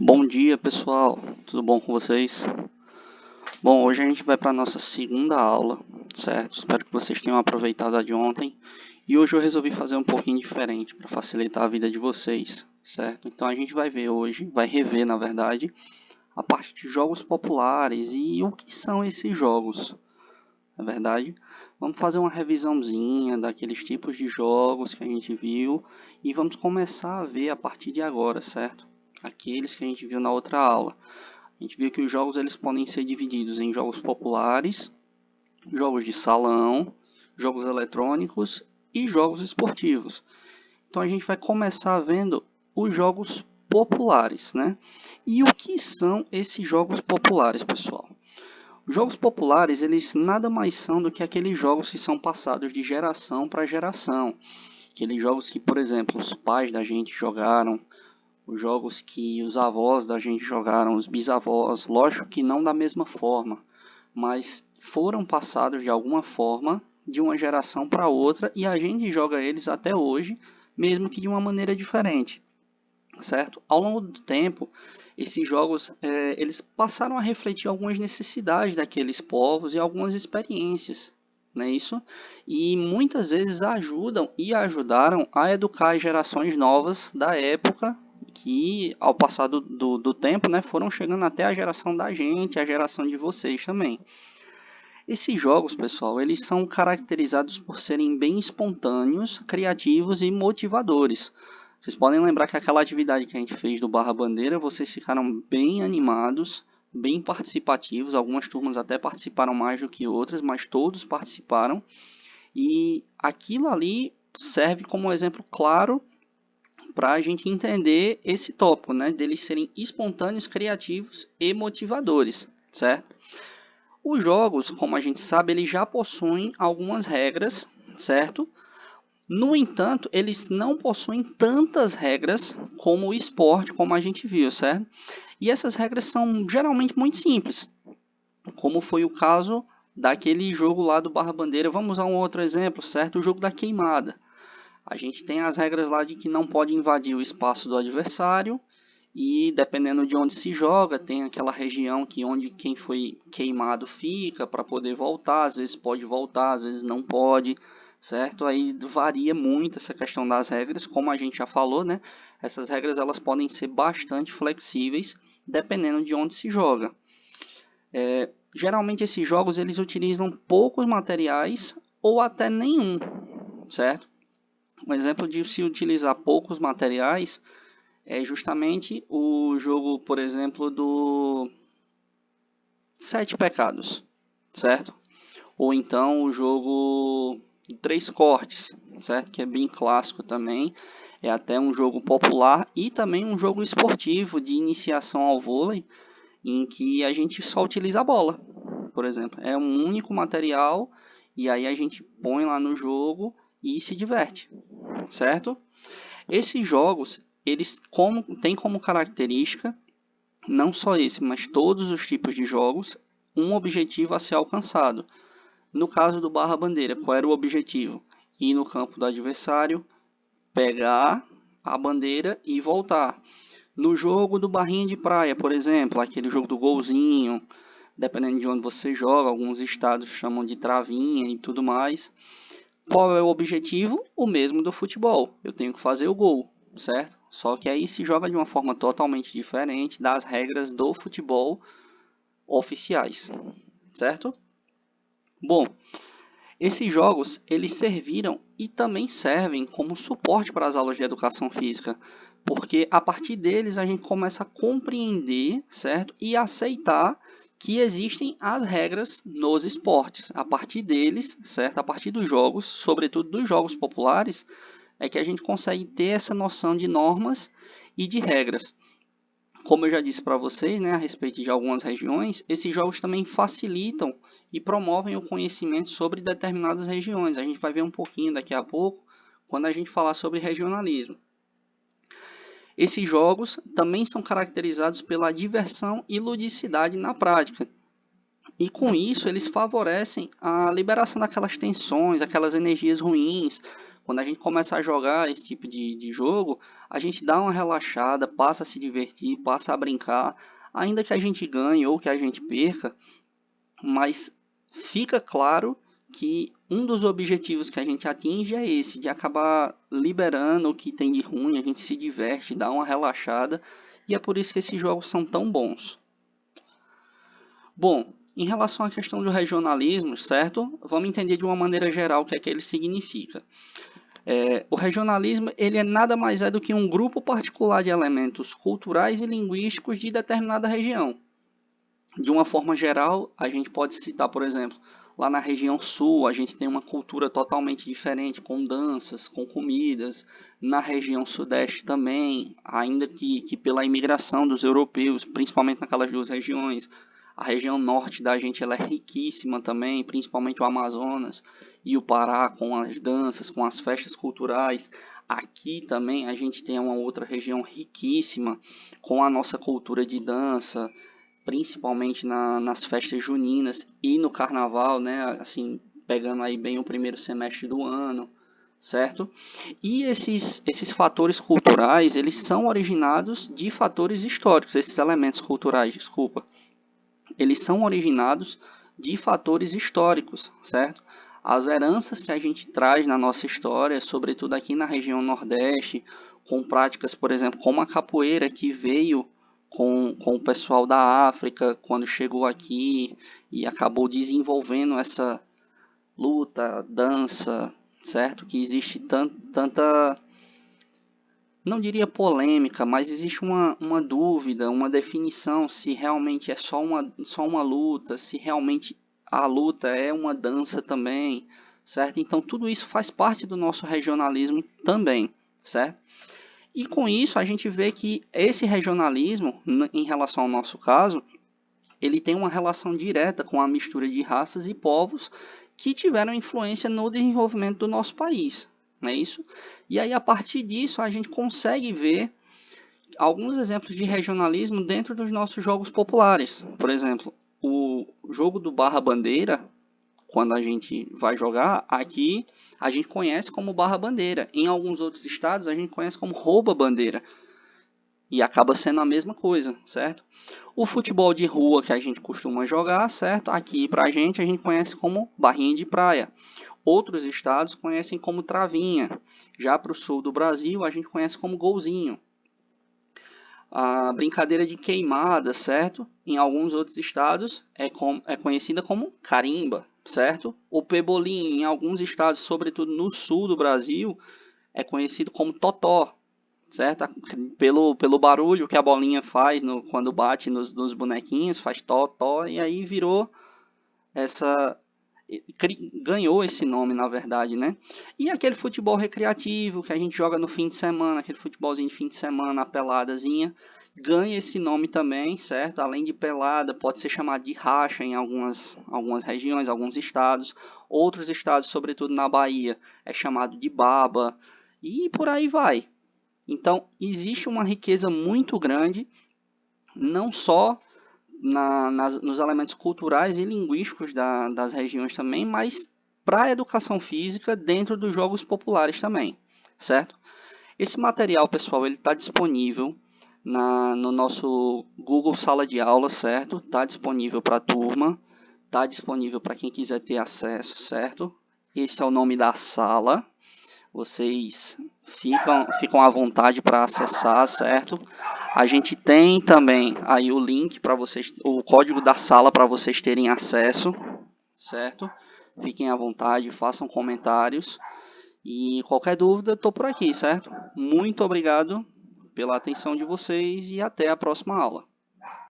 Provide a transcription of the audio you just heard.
Bom dia, pessoal. Tudo bom com vocês? Bom, hoje a gente vai para a nossa segunda aula, certo? Espero que vocês tenham aproveitado a de ontem. E hoje eu resolvi fazer um pouquinho diferente para facilitar a vida de vocês, certo? Então a gente vai ver hoje, vai rever, na verdade, a parte de jogos populares e o que são esses jogos, na verdade. Vamos fazer uma revisãozinha daqueles tipos de jogos que a gente viu e vamos começar a ver a partir de agora, certo? Aqueles que a gente viu na outra aula. A gente viu que os jogos eles podem ser divididos em jogos populares, jogos de salão, jogos eletrônicos e jogos esportivos. Então a gente vai começar vendo os jogos populares, né? E o que são esses jogos populares, pessoal? Os jogos populares, eles nada mais são do que aqueles jogos que são passados de geração para geração. Aqueles jogos que, por exemplo, os pais da gente jogaram, os jogos que os avós da gente jogaram, os bisavós, lógico que não da mesma forma, mas foram passados de alguma forma de uma geração para outra e a gente joga eles até hoje, mesmo que de uma maneira diferente, certo? Ao longo do tempo, esses jogos eles passaram a refletir algumas necessidades daqueles povos e algumas experiências, não é isso? E muitas vezes ajudam e ajudaram a educar as gerações novas da época que, ao passar do tempo, né, foram chegando até a geração da gente, a geração de vocês também. Esses jogos, pessoal, eles são caracterizados por serem bem espontâneos, criativos e motivadores. Vocês podem lembrar que aquela atividade que a gente fez do Barra Bandeira, vocês ficaram bem animados, bem participativos. Algumas turmas até participaram mais do que outras, mas todos participaram. E aquilo ali serve como um exemplo claro para a gente entender esse tópico, né, deles serem espontâneos, criativos e motivadores, certo? Os jogos, como a gente sabe, eles já possuem algumas regras, certo? No entanto, eles não possuem tantas regras como o esporte, como a gente viu, certo? E essas regras são geralmente muito simples, como foi o caso daquele jogo lá do Barra Bandeira. Vamos usar um outro exemplo, certo? O jogo da queimada. A gente tem as regras lá de que não pode invadir o espaço do adversário e dependendo de onde se joga, tem aquela região que onde quem foi queimado fica para poder voltar, às vezes pode voltar, às vezes não pode, certo? Aí varia muito essa questão das regras, como a gente já falou, né? Essas regras elas podem ser bastante flexíveis dependendo de onde se joga. Geralmente esses jogos eles utilizam poucos materiais ou até nenhum, certo? Um exemplo de se utilizar poucos materiais é justamente o jogo, por exemplo, do Sete Pecados, certo? Ou então o jogo Três Cortes, certo? Que é bem clássico também. É até um jogo popular e também um jogo esportivo de iniciação ao vôlei, em que a gente só utiliza a bola, por exemplo. É um único material e aí a gente põe lá no jogo e se diverte, certo? Esses jogos, eles têm como característica, não só esse, mas todos os tipos de jogos, um objetivo a ser alcançado. No caso do Barra Bandeira, qual era o objetivo? Ir no campo do adversário, pegar a bandeira e voltar. No jogo do Barrinha de Praia, por exemplo, aquele jogo do golzinho, dependendo de onde você joga, alguns estados chamam de travinha e tudo mais. Qual é o objetivo? O mesmo do futebol. Eu tenho que fazer o gol, certo? Só que aí se joga de uma forma totalmente diferente das regras do futebol oficiais, certo? Bom, esses jogos eles serviram e também servem como suporte para as aulas de educação física, porque a partir deles a gente começa a compreender, certo? E aceitar que existem as regras nos esportes. A partir deles, certo? A partir dos jogos, sobretudo dos jogos populares, é que a gente consegue ter essa noção de normas e de regras. Como eu já disse para vocês, né, a respeito de algumas regiões, esses jogos também facilitam e promovem o conhecimento sobre determinadas regiões. A gente vai ver um pouquinho daqui a pouco quando a gente falar sobre regionalismo. Esses jogos também são caracterizados pela diversão e ludicidade na prática. E com isso eles favorecem a liberação daquelas tensões, aquelas energias ruins. Quando a gente começa a jogar esse tipo de jogo, a gente dá uma relaxada, passa a se divertir, passa a brincar, ainda que a gente ganhe ou que a gente perca, mas fica claro que um dos objetivos que a gente atinge é esse, de acabar liberando o que tem de ruim, a gente se diverte, dá uma relaxada, e é por isso que esses jogos são tão bons. Bom, em relação à questão do regionalismo, certo? Vamos entender de uma maneira geral o que é que ele significa. O regionalismo ele nada mais é do que um grupo particular de elementos culturais e linguísticos de determinada região. De uma forma geral, a gente pode citar, por exemplo, lá na região sul, a gente tem uma cultura totalmente diferente, com danças, com comidas. Na região sudeste também, ainda que pela imigração dos europeus, principalmente naquelas duas regiões. A região norte da gente ela é riquíssima também, principalmente o Amazonas e o Pará, com as danças, com as festas culturais. Aqui também a gente tem uma outra região riquíssima, com a nossa cultura de dança, principalmente nas festas juninas e no carnaval, né? Assim, pegando aí bem o primeiro semestre do ano, certo? E esses fatores culturais, eles são originados de fatores históricos, esses elementos culturais, desculpa. Eles são originados de fatores históricos, certo? As heranças que a gente traz na nossa história, sobretudo aqui na região Nordeste, com práticas, por exemplo, como a capoeira que veio com o pessoal da África quando chegou aqui e acabou desenvolvendo essa luta, dança, certo? Que existe tanta, não diria polêmica, mas existe uma dúvida, uma definição se realmente é só uma luta, se realmente a luta é uma dança também, certo? Então tudo isso faz parte do nosso regionalismo também, certo? E com isso a gente vê que esse regionalismo, em relação ao nosso caso, ele tem uma relação direta com a mistura de raças e povos que tiveram influência no desenvolvimento do nosso país, não é isso? E aí a partir disso a gente consegue ver alguns exemplos de regionalismo dentro dos nossos jogos populares. Por exemplo, o jogo do Barra Bandeira, quando a gente vai jogar, aqui a gente conhece como Barra Bandeira. Em alguns outros estados a gente conhece como Rouba Bandeira. E acaba sendo a mesma coisa, certo? O futebol de rua que a gente costuma jogar, certo? Aqui pra gente a gente conhece como barrinha de praia. Outros estados conhecem como travinha. Já para o sul do Brasil a gente conhece como golzinho. A brincadeira de queimada, certo? Em alguns outros estados é conhecida como carimba, certo? O pebolim em alguns estados, sobretudo no sul do Brasil, é conhecido como totó, certo? Pelo barulho que a bolinha faz quando bate nos bonequinhos, faz tó, e aí virou ganhou esse nome, na verdade, né? E aquele futebol recreativo que a gente joga no fim de semana, aquele futebolzinho de fim de semana, a peladazinha, ganha esse nome também, certo? Além de pelada, pode ser chamado de racha em algumas regiões, alguns estados. Outros estados, sobretudo na Bahia, é chamado de baba e por aí vai. Então, existe uma riqueza muito grande, não só nos elementos culturais e linguísticos das regiões também, mas para a educação física dentro dos jogos populares também, certo? Esse material, pessoal, ele está disponível no nosso Google Sala de Aula, certo? Está disponível para a turma, está disponível para quem quiser ter acesso, certo? Esse é o nome da sala. Vocês ficam à vontade para acessar, certo? A gente tem também aí o link para vocês, o código da sala para vocês terem acesso, certo? Fiquem à vontade, façam comentários e qualquer dúvida, estou por aqui, certo? Muito obrigado pela atenção de vocês e até a próxima aula.